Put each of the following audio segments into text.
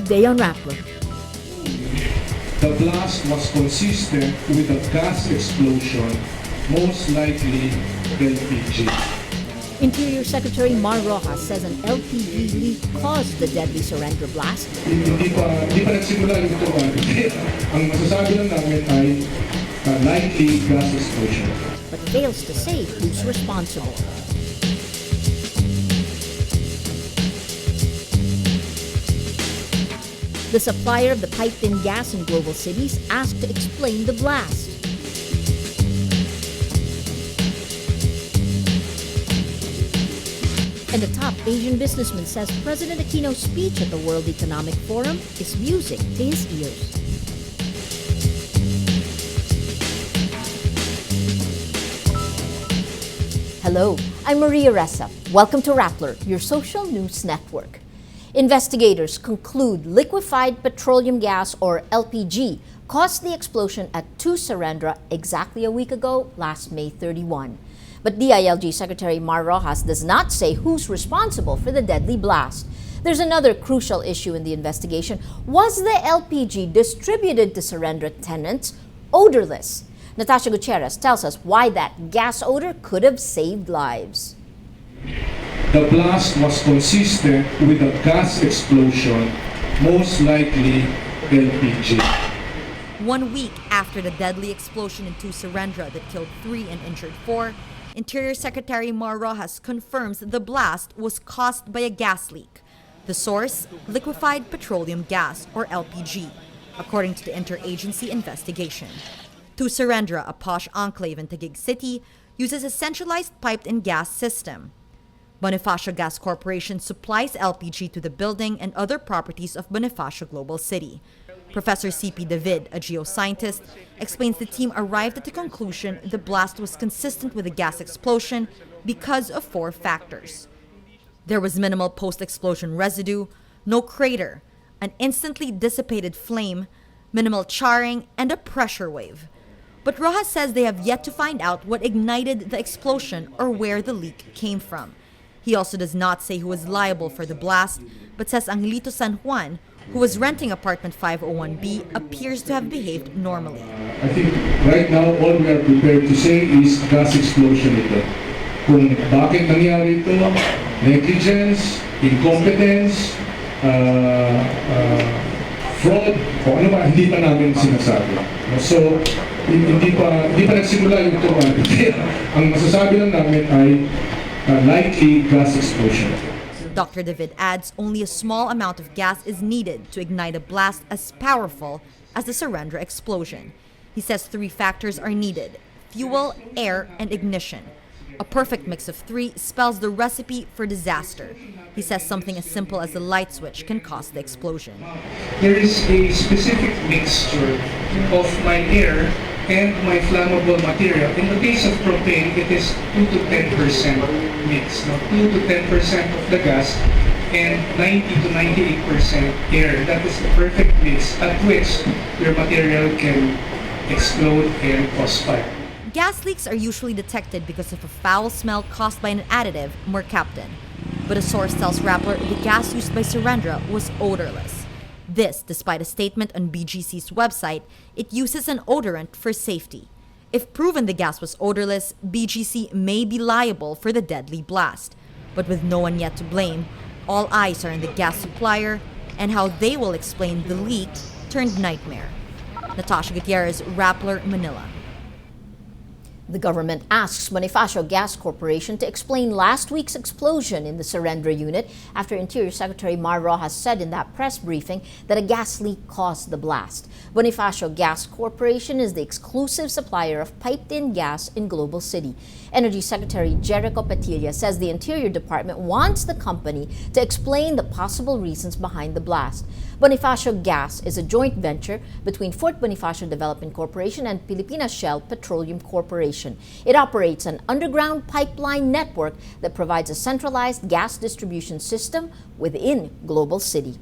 today on Rappler. The blast was consistent with a gas explosion, most likely LPG. Interior Secretary Mar Roxas says an LPG leak caused the deadly surrender blast. Hindi pa nagsimula yung ito. Ang masasabi lang namin ay likely gas explosion. But fails to say who's responsible. The supplier of the piped-in gas in global cities asked to explain the blast. And a top Asian businessman says President Aquino's speech at the World Economic Forum is music to his ears. Hello, I'm Maria Ressa. Welcome to Rappler, your social news network. Investigators conclude liquefied petroleum gas, or LPG, caused the explosion at 2 Sarandra exactly a week ago, last May 31. But DILG Secretary Mar Roxas does not say who's responsible for the deadly blast. There's another crucial issue in the investigation. Was the LPG distributed to Sarandra tenants odorless? Natasha Gutierrez tells us why that gas odor could have saved lives. The blast was consistent with a gas explosion, most likely LPG. 1 week after the deadly explosion in 2 Sarandra that killed 3 and injured 4, Interior Secretary Mar Roxas confirms the blast was caused by a gas leak. The source, liquefied petroleum gas, or LPG, according to the interagency investigation. 2 Sarandra, a posh enclave in Taguig City, uses a centralized piped-in gas system. Bonifacio Gas Corporation supplies LPG to the building and other properties of Bonifacio Global City. Professor C.P. David, a geoscientist, explains the team arrived at the conclusion the blast was consistent with a gas explosion because of 4 factors. There was minimal post-explosion residue, no crater, an instantly dissipated flame, minimal charring, and a pressure wave. But Roxas says they have yet to find out what ignited the explosion or where the leak came from. He also does not say who is liable for the blast, but says Angelito San Juan, who was renting apartment 501B, appears to have behaved normally. I think right now all we are prepared to say is gas explosion ito. Kung bakit nangyari ito, negligence, incompetence, fraud, o ano ba, hindi pa namin sinasabi. So, hindi pa nagsimula yung ito. Ang masasabi lang namin ay likely gas explosion. Dr. David adds only a small amount of gas is needed to ignite a blast as powerful as the Sarandra explosion. He says 3 factors are needed: fuel, air, and ignition. A perfect mix of 3 spells the recipe for disaster. He says something as simple as a light switch can cause the explosion. There is a specific mixture of my air and my flammable material. In the case of propane, it is 2 to 10% mix. Now, 2 to 10% of the gas and 90 to 98% air. That is the perfect mix at which your material can explode and cause fire. Gas leaks are usually detected because of a foul smell caused by an additive, mercaptan. But a source tells Rappler the gas used by Sarandra was odorless. This, despite a statement on BGC's website, it uses an odorant for safety. If proven the gas was odorless, BGC may be liable for the deadly blast. But with no one yet to blame, all eyes are on the gas supplier and how they will explain the leak turned nightmare. Natasha Gutierrez, Rappler, Manila. The government asks Bonifacio Gas Corporation to explain last week's explosion in the Sarandra unit after Interior Secretary Mar Roxas said in that press briefing that a gas leak caused the blast. Bonifacio Gas Corporation is the exclusive supplier of piped-in gas in Global City. Energy Secretary Jericho Petilla says the Interior Department wants the company to explain the possible reasons behind the blast. Bonifacio Gas is a joint venture between Fort Bonifacio Development Corporation and Pilipinas Shell Petroleum Corporation. It operates an underground pipeline network that provides a centralized gas distribution system within Global City.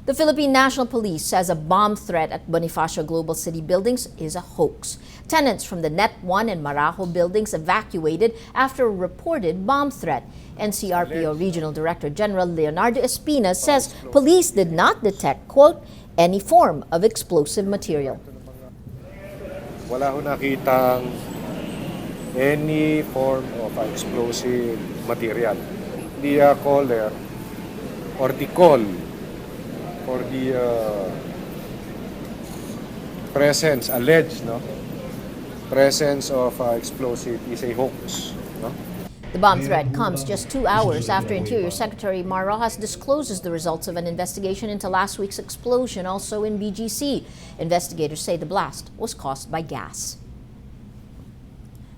The Philippine National Police says a bomb threat at Bonifacio Global City buildings is a hoax. Tenants from the Net 1 and Marajo buildings evacuated after a reported bomb threat. NCRPO Regional Director General Leonardo Espina says police did not detect, quote, any form of explosive material. Wala ho nakitang any form of explosive material. The caller or the call for the presence, alleged presence of explosive is a hoax. No? The bomb threat comes just 2 hours after Interior Secretary Mar Roxas discloses the results of an investigation into last week's explosion also in BGC. Investigators say the blast was caused by gas.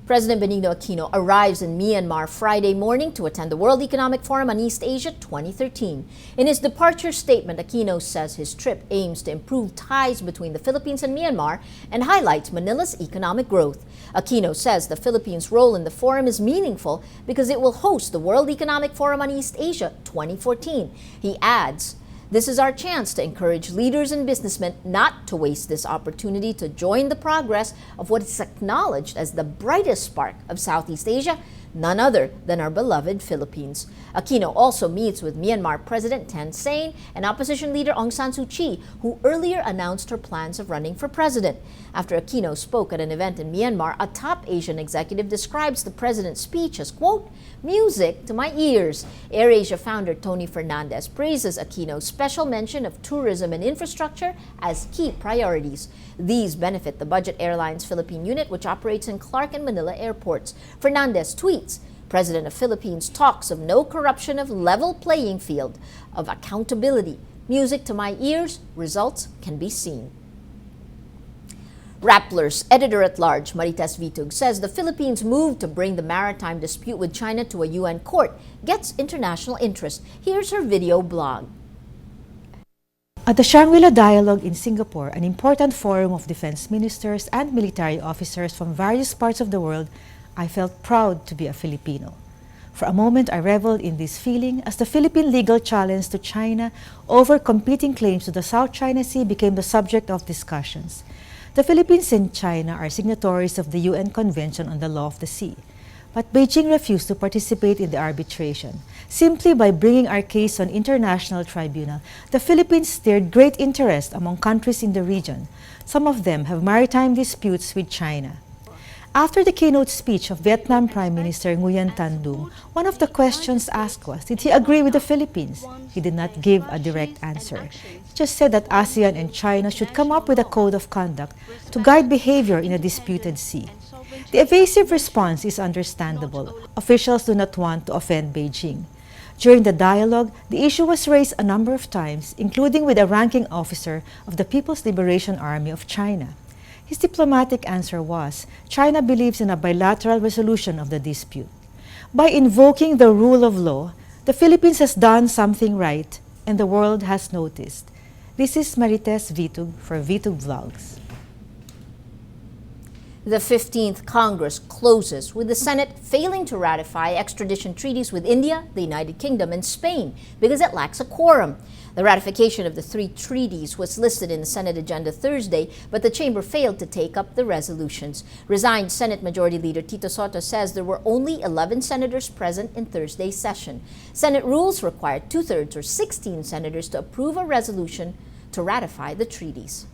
President Benigno Aquino arrives in Myanmar Friday morning to attend the World Economic Forum on East Asia 2013. In his departure statement, Aquino says his trip aims to improve ties between the Philippines and Myanmar and highlights Manila's economic growth. Aquino says the Philippines' role in the forum is meaningful because it will host the World Economic Forum on East Asia 2014. He adds, "This is our chance to encourage leaders and businessmen not to waste this opportunity to join the progress of what is acknowledged as the brightest spark of Southeast Asia, none other than our beloved Philippines." Aquino also meets with Myanmar President Thein Sein and opposition leader Aung San Suu Kyi, who earlier announced her plans of running for president. After Aquino spoke at an event in Myanmar, a top Asian executive describes the president's speech as, quote, "music to my ears." AirAsia founder Tony Fernandez praises Aquino's special mention of tourism and infrastructure as key priorities. These benefit the Budget Airlines Philippine unit, which operates in Clark and Manila airports. Fernandez tweets, "President of Philippines talks of no corruption, of level playing field, of accountability. Music to my ears, results can be seen." Rappler's editor-at-large, Marites Vitug, says the Philippines' move to bring the maritime dispute with China to a UN court gets international interest. Here's her video blog. At the Shangri-La Dialogue in Singapore, an important forum of defense ministers and military officers from various parts of the world, I felt proud to be a Filipino. For a moment, I reveled in this feeling as the Philippine legal challenge to China over competing claims to the South China Sea became the subject of discussions. The Philippines and China are signatories of the UN Convention on the Law of the Sea, but Beijing refused to participate in the arbitration. Simply by bringing our case on international tribunal, the Philippines stirred great interest among countries in the region. Some of them have maritime disputes with China. After the keynote speech of Vietnam Prime Minister Nguyen Tan Dung, one of the questions asked was, did he agree with the Philippines? He did not give a direct answer. He just said that ASEAN and China should come up with a code of conduct to guide behavior in a disputed sea. The evasive response is understandable. Officials do not want to offend Beijing. During the dialogue, the issue was raised a number of times, including with a ranking officer of the People's Liberation Army of China. His diplomatic answer was, China believes in a bilateral resolution of the dispute. By invoking the rule of law, the Philippines has done something right, and the world has noticed. This is Marites Vitug for Vitug Vlogs. The 15th Congress closes with the Senate failing to ratify extradition treaties with India, the United Kingdom, and Spain because it lacks a quorum. The ratification of the 3 treaties was listed in the Senate agenda Thursday, but the chamber failed to take up the resolutions. Resigned Senate Majority Leader Tito Sotto says there were only 11 senators present in Thursday's session. Senate rules require 2/3 or 16 senators to approve a resolution to ratify the treaties.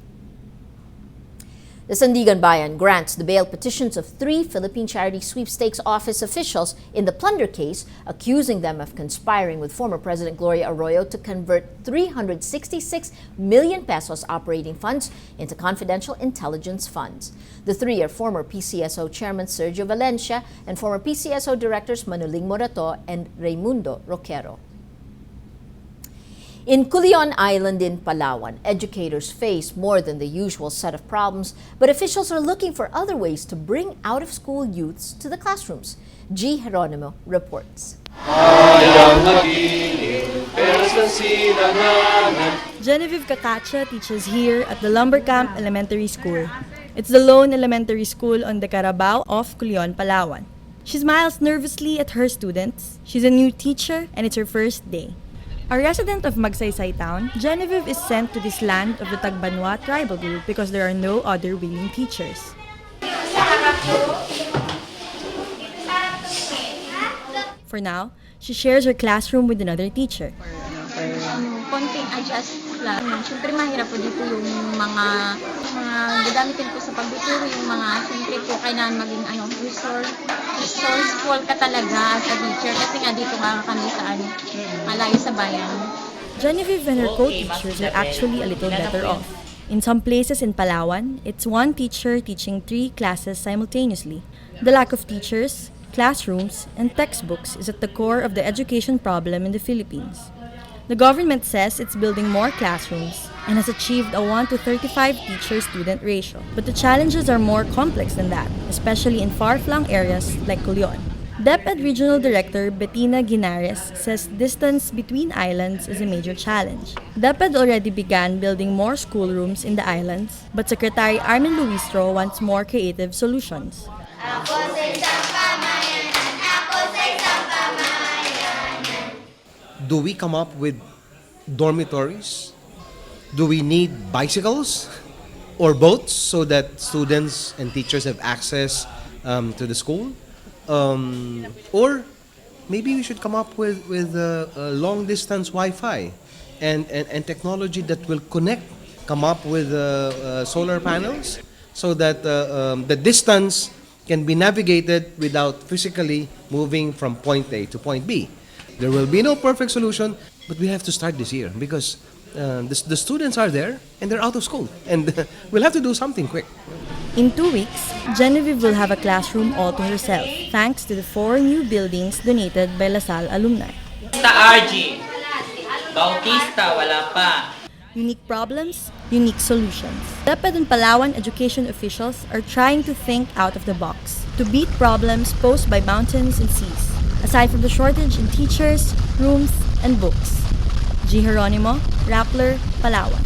The Sandigan Bayan grants the bail petitions of 3 Philippine Charity Sweepstakes Office officials in the plunder case, accusing them of conspiring with former President Gloria Arroyo to convert 366 million pesos operating funds into confidential intelligence funds. The 3 are former PCSO Chairman Sergio Valencia and former PCSO Directors Manuling Morato and Raimundo Roquero. In Culion Island in Palawan, educators face more than the usual set of problems, but officials are looking for other ways to bring out-of-school youths to the classrooms. G. Geronimo reports. Genevieve Cacacha teaches here at the Lumber Camp Elementary School. It's the lone elementary school on the Carabao of Culion, Palawan. She smiles nervously at her students. She's a new teacher and it's her first day. A resident of Magsaysay Town, Genevieve is sent to this land of the Tagbanwa tribal group because there are no other willing teachers. For now, she shares her classroom with another teacher. Konting adjust lang. Siyempre mahirap po dito yung mga gagamitin po sa pagtuturo, yung mga siyempre po kailangan maging resourceful ka talaga as a teacher kasi nga dito nga kami sa malayo sa bayan. Genevieve and her co-teachers are actually a little better off. In some places in Palawan, it's one teacher teaching 3 classes simultaneously. The lack of teachers, classrooms, and textbooks is at the core of the education problem in the Philippines. The government says it's building more classrooms and has achieved a 1:35 teacher-student ratio. But the challenges are more complex than that, especially in far-flung areas like Culion. DepEd Regional Director Bettina Ginares says distance between islands is a major challenge. DepEd already began building more schoolrooms in the islands, but Secretary Armin Luistro wants more creative solutions. Do we come up with dormitories? Do we need bicycles or boats so that students and teachers have access to the school? Or maybe we should come up with long distance Wi-Fi and technology that will connect. Come up with solar panels so that the distance can be navigated without physically moving from point A to point B. There will be no perfect solution, but we have to start this year because the students are there and they're out of school, and we'll have to do something quick. In 2 weeks, Genevieve will have a classroom all to herself, thanks to the 4 new buildings donated by LaSalle alumni. RG, Bautista, wala pa. Unique problems, unique solutions. DepEd and Palawan education officials are trying to think out of the box to beat problems posed by mountains and seas, aside from the shortage in teachers, rooms, and books. G. Geronimo, Rappler, Palawan.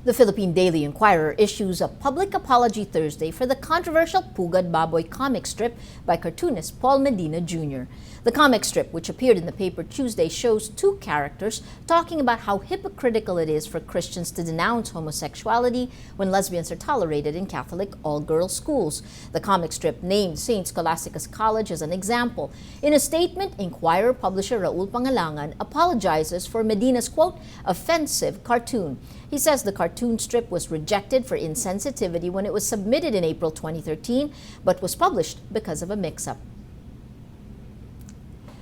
The Philippine Daily Inquirer issues a public apology Thursday for the controversial Pugad Baboy comic strip by cartoonist Paul Medina Jr. The comic strip, which appeared in the paper Tuesday, shows 2 characters talking about how hypocritical it is for Christians to denounce homosexuality when lesbians are tolerated in Catholic all-girls schools. The comic strip named St. Scholastica's College as an example. In a statement, Inquirer publisher Raul Pangalangan apologizes for Medina's, quote, offensive cartoon. He says the cartoon strip was rejected for insensitivity when it was submitted in April 2013, but was published because of a mix-up.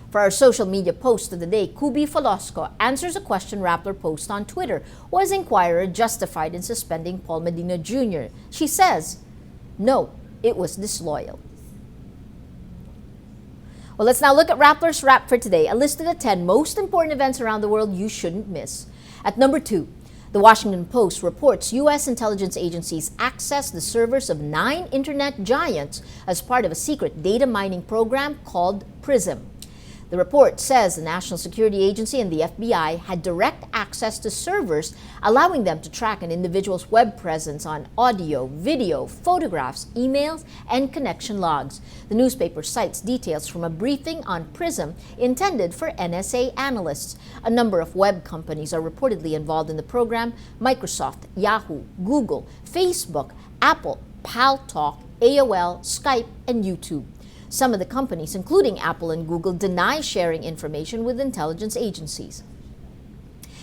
For our social media post of the day, Kubi Folosco answers a question Rappler posed on Twitter. Was Inquirer justified in suspending Paul Medina Jr.? She says, no, it was disloyal. Well, let's now look at Rappler's Wrap for today, a list of the 10 most important events around the world you shouldn't miss. At number 2, the Washington Post reports U.S. intelligence agencies accessed the servers of 9 internet giants as part of a secret data mining program called PRISM. The report says the National Security Agency and the FBI had direct access to servers, allowing them to track an individual's web presence on audio, video, photographs, emails, and connection logs. The newspaper cites details from a briefing on PRISM intended for NSA analysts. A number of web companies are reportedly involved in the program: Microsoft, Yahoo, Google, Facebook, Apple, Paltalk, AOL, Skype, and YouTube. Some of the companies, including Apple and Google, deny sharing information with intelligence agencies.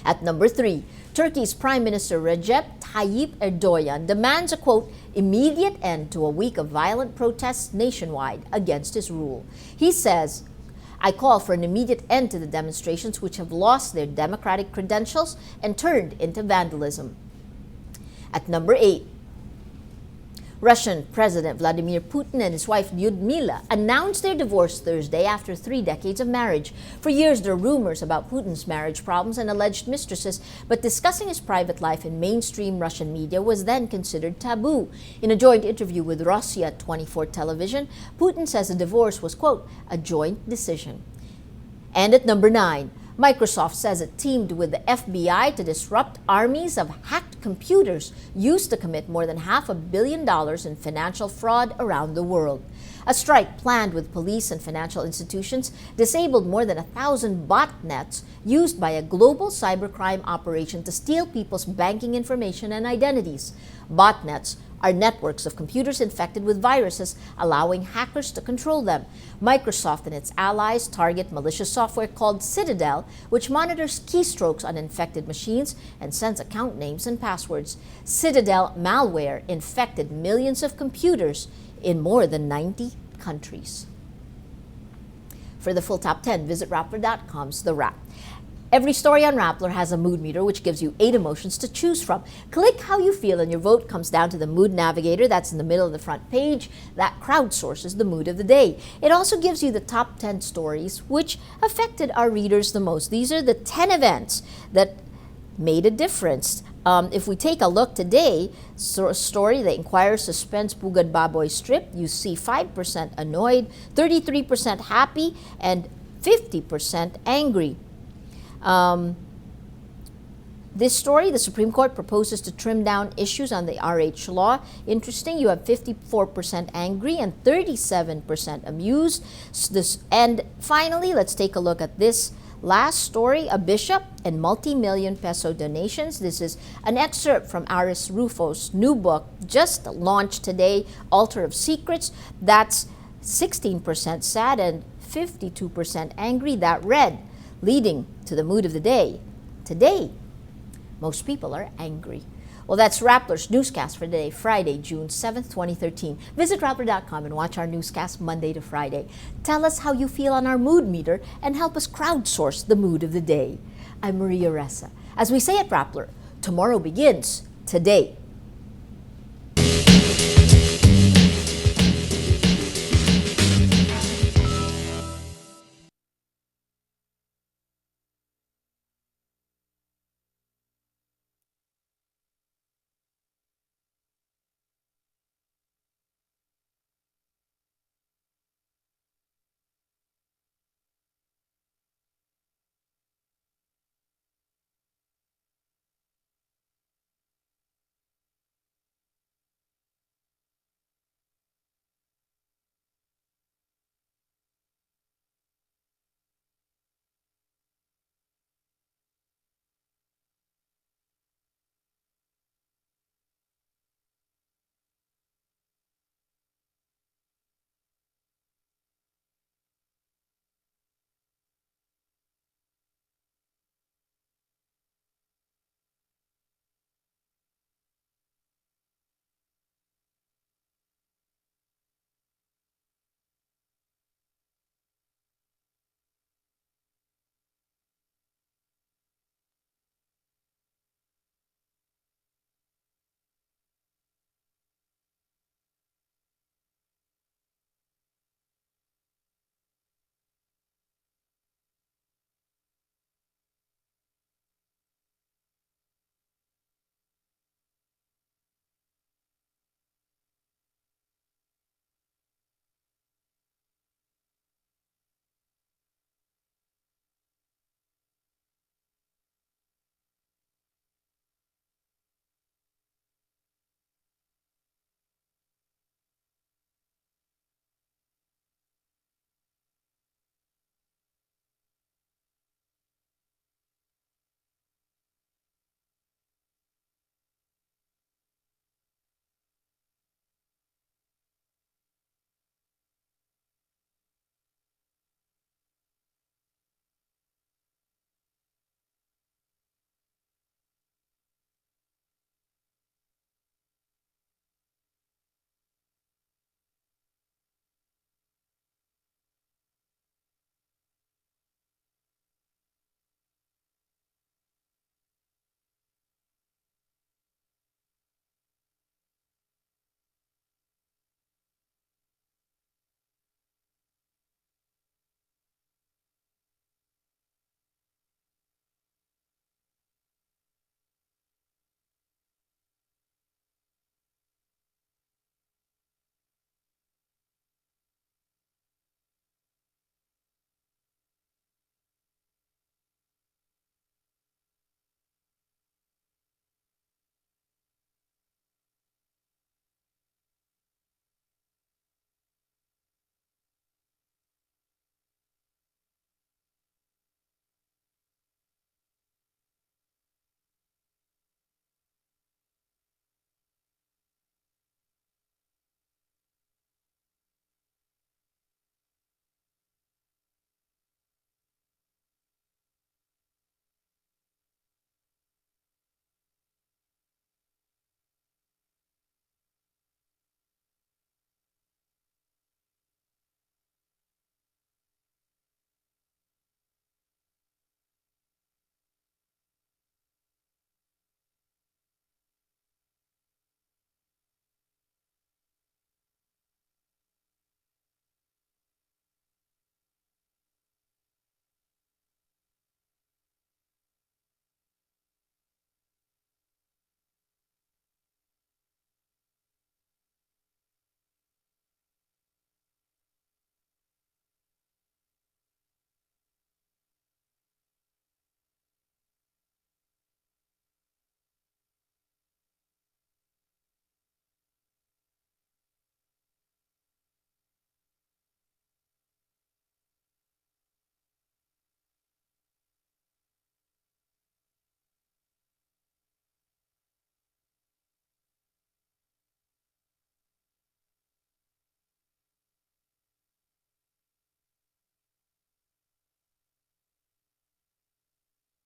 At number 3, Turkey's Prime Minister Recep Tayyip Erdogan demands a, quote, immediate end to a week of violent protests nationwide against his rule. He says, I call for an immediate end to the demonstrations which have lost their democratic credentials and turned into vandalism. At number 8, Russian President Vladimir Putin and his wife Lyudmila announced their divorce Thursday after 3 decades of marriage. For years, there were rumors about Putin's marriage problems and alleged mistresses, but discussing his private life in mainstream Russian media was then considered taboo. In a joint interview with Russia 24 television, Putin says the divorce was, quote, a joint decision. And at number 9, Microsoft says it teamed with the FBI to disrupt armies of hacked computers used to commit more than $500 million in financial fraud around the world. A strike planned with police and financial institutions disabled more than 1,000 botnets used by a global cybercrime operation to steal people's banking information and identities. Botnets are networks of computers infected with viruses, allowing hackers to control them. Microsoft and its allies target malicious software called Citadel, which monitors keystrokes on infected machines and sends account names and passwords. Citadel malware infected millions of computers in more than 90 countries. For the full top 10, visit Rappler.com's The Wrap. Every story on Rappler has a mood meter which gives you 8 emotions to choose from. Click how you feel and your vote comes down to the mood navigator that's in the middle of the front page that crowdsources the mood of the day. It also gives you the top 10 stories which affected our readers the most. These are the 10 events that made a difference. If we take a look today, story, the Inquirer suspends Pugad Baboy strip, you see 5% annoyed, 33% happy, and 50% angry. This story, the Supreme Court proposes to trim down issues on the RH law. Interesting, you have 54% angry and 37% amused. And finally, let's take a look at this last story, a bishop and multi-million peso donations. This is an excerpt from Aris Rufo's new book, just launched today, Altar of Secrets. That's 16% sad and 52% angry. That read, leading to the mood of the day. Today, most people are angry. Well, that's Rappler's Newscast for today, Friday, June 7th, 2013. Visit Rappler.com and watch our newscast Monday to Friday. Tell us how you feel on our mood meter and help us crowdsource the mood of the day. I'm Maria Ressa. As we say at Rappler, tomorrow begins today.